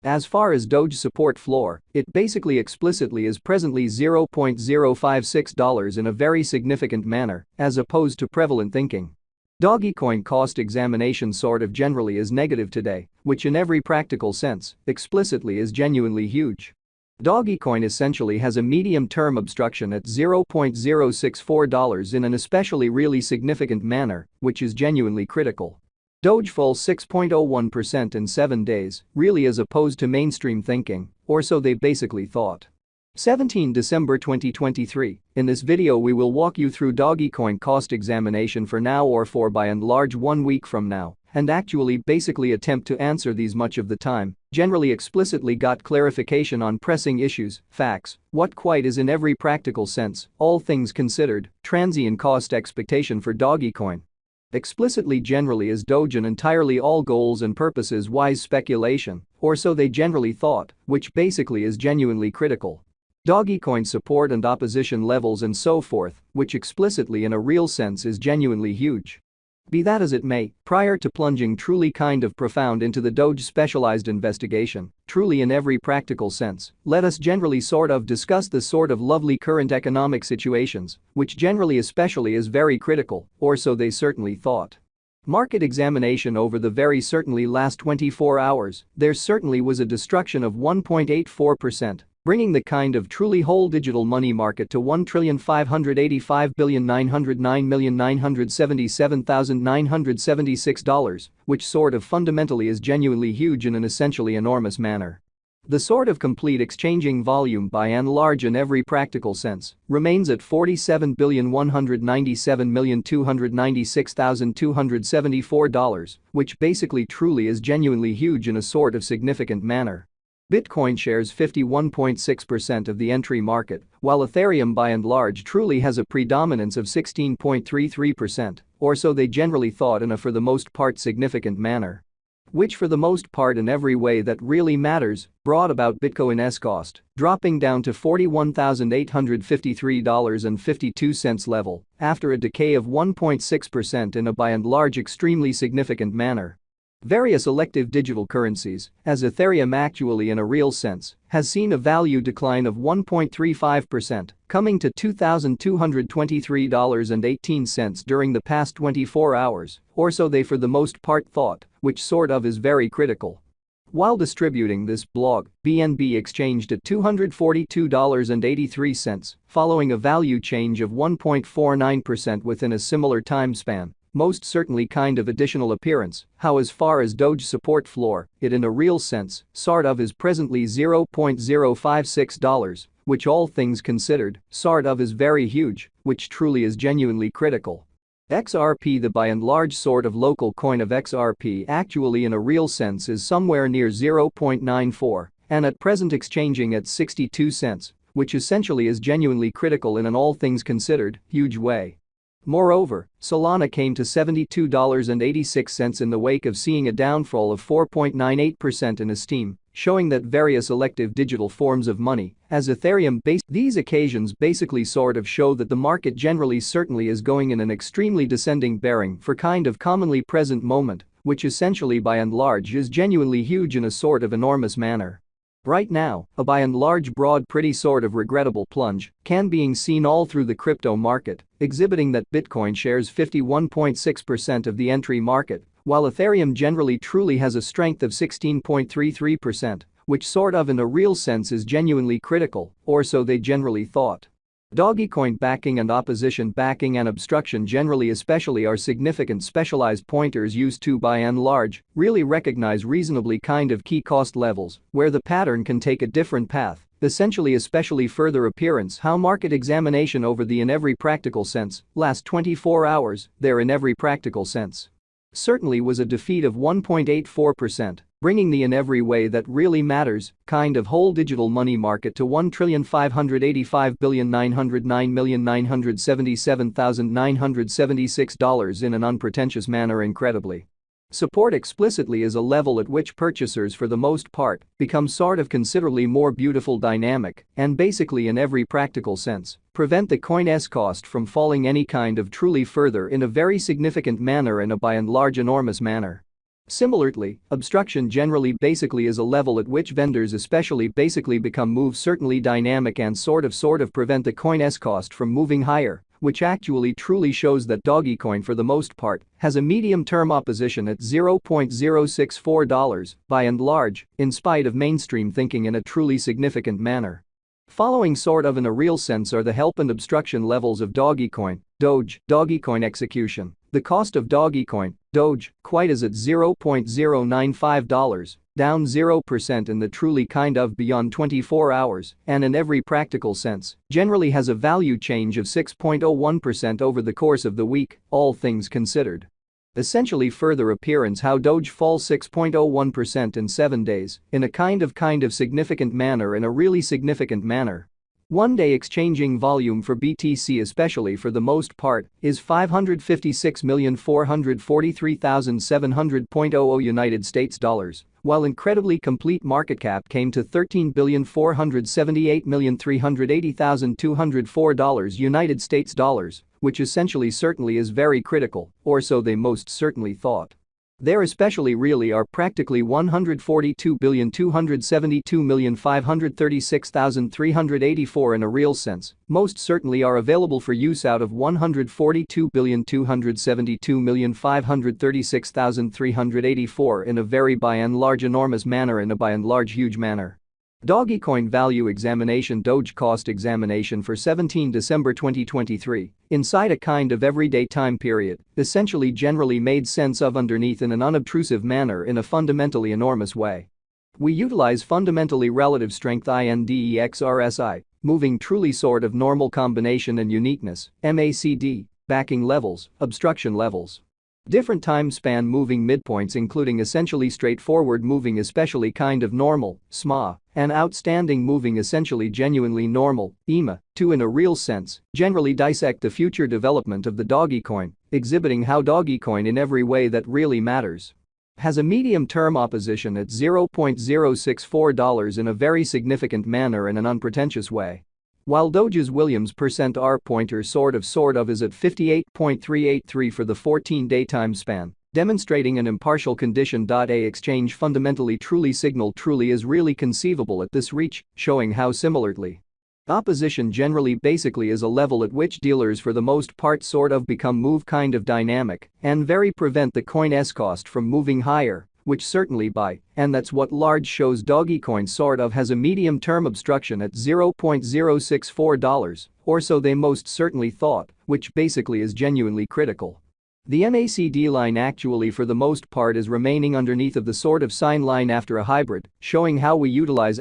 As far as Doge support floor, it basically explicitly is presently $0.056 in a very significant manner, as opposed to prevalent thinking. DOGECOIN cost examination sort of generally is negative today, which in every practical sense, explicitly is genuinely huge. DOGECOIN essentially has a medium-term obstruction at $0.064 in an especially really significant manner, which is genuinely critical. Doge falls 6.01% in 7 days, really as opposed to mainstream thinking, or so they basically thought. 17 December 2023, in this video we will walk you through DOGECOIN cost examination for now or for by and large 1 week from now, and actually basically attempt to answer these much of the time, generally explicitly got clarification on pressing issues, facts, what quite is in every practical sense, all things considered, transient cost expectation for DOGECOIN. Explicitly generally is Doge an entirely all goals and purposes wise speculation, or so they generally thought, which basically is genuinely critical. DOGECOIN support and opposition levels and so forth, which explicitly in a real sense is genuinely huge. Be that as it may, prior to plunging truly kind of profound into the Doge specialized investigation, truly in every practical sense, let us generally sort of discuss the sort of lovely current economic situations, which generally especially is very critical, or so they certainly thought. Market examination over the very certainly last 24 hours, there certainly was a destruction of 1.84%. Bringing the kind of truly whole digital money market to $1,585,909,977,976, which sort of fundamentally is genuinely huge in an essentially enormous manner. The sort of complete exchanging volume by and large in every practical sense remains at $47,197,296,274, which basically truly is genuinely huge in a sort of significant manner. Bitcoin shares 51.6% of the entry market, while Ethereum by and large truly has a predominance of 16.33%, or so they generally thought in a for the most part significant manner. Which for the most part in every way that really matters, brought about Bitcoin's cost, dropping down to $41,853.52 level, after a decay of 1.6% in a by and large extremely significant manner. Various elective digital currencies, as Ethereum actually in a real sense, has seen a value decline of 1.35%, coming to $2,223.18 during the past 24 hours, or so they for the most part thought, which sort of is very critical. While distributing this blog, BNB exchanged at $242.83, following a value change of 1.49% within a similar time span. Most certainly kind of additional appearance, how as far as Doge support floor, it in a real sense, sort of is presently $0.056, which all things considered, sort of is very huge, which truly is genuinely critical. XRP, the by and large sort of local coin of XRP, actually in a real sense is somewhere near 0.94, and at present exchanging at 62 cents, which essentially is genuinely critical in an all things considered, huge way. Moreover, Solana came to $72.86 in the wake of seeing a downfall of 4.98% in esteem, showing that various elective digital forms of money, as Ethereum-based, these occasions basically sort of show that the market generally certainly is going in an extremely descending bearing for kind of commonly present moment, which essentially by and large is genuinely huge in a sort of enormous manner. Right now, a by and large broad pretty sort of regrettable plunge can being seen all through the crypto market, exhibiting that Bitcoin shares 51.6% of the entry market, while Ethereum generally truly has a strength of 16.33%, which sort of in a real sense is genuinely critical, or so they generally thought. DOGECOIN backing and opposition backing and obstruction generally especially are significant specialized pointers used to by and large really recognize reasonably kind of key cost levels where the pattern can take a different path, essentially especially further appearance how market examination over the in every practical sense last 24 hours there in every practical sense. Certainly was a defeat of 1.84%, bringing the in every way that really matters kind of whole digital money market to $1,585,909,977,976 in an unpretentious manner incredibly. Support explicitly is a level at which purchasers for the most part become sort of considerably more beautiful dynamic and basically in every practical sense prevent the coin's cost from falling any kind of truly further in a very significant manner in a by and large enormous manner. Similarly, obstruction generally basically is a level at which vendors especially basically become move certainly dynamic and sort of prevent the coin's cost from moving higher, which actually truly shows that DOGECOIN for the most part has a medium-term opposition at $0.064 by and large, in spite of mainstream thinking in a truly significant manner. Following in a real sense are the help and obstruction levels of DOGECOIN, DOGE, DOGECOIN execution. The cost of DOGECOIN, DOGE, quite is at $0.095, down 0% in the truly beyond 24 hours, and in every practical sense, generally has a value change of 6.01% over the course of the week, all things considered. Essentially further appearance how Doge falls 6.01% in 7 days, in a kind of significant manner in a really significant manner. One-day exchanging volume for BTC especially for the most part is 556,443,700.00 United States dollars, while incredibly complete market cap came to $13,478,380,204 United States dollars, which essentially certainly is very critical, or so they most certainly thought. There especially really are practically 142,272,536,384 in a real sense, most certainly are available for use out of 142,272,536,384 in a very by and large enormous manner in a by and large huge manner. DOGECOIN Value Examination Doge Cost Examination for 17 December 2023, inside a everyday time period, essentially generally made sense of underneath in an unobtrusive manner in a fundamentally enormous way. We utilize fundamentally relative strength index RSI, moving truly normal combination and uniqueness, MACD, backing levels, obstruction levels. Different time span moving midpoints including essentially straightforward moving especially normal, SMA, and outstanding moving essentially genuinely normal, EMA, to in a real sense, generally dissect the future development of the DOGECOIN, exhibiting how DOGECOIN in every way that really matters has a medium-term opposition at $0.064 in a very significant manner in an unpretentious way. While Doge's Williams %R pointer is at 58.383 for the 14-day time span, demonstrating an impartial condition. A exchange fundamentally truly signal truly is really conceivable at this reach, showing how similarly opposition generally basically is a level at which dealers for the most part become move dynamic and very prevent the coin's cost from moving higher, which certainly and that's what large shows DOGECOIN has a medium-term obstruction at $0.064, or so they most certainly thought, which basically is genuinely critical. The MACD line actually for the most part is remaining underneath of the sine line after a hybrid, showing how we utilize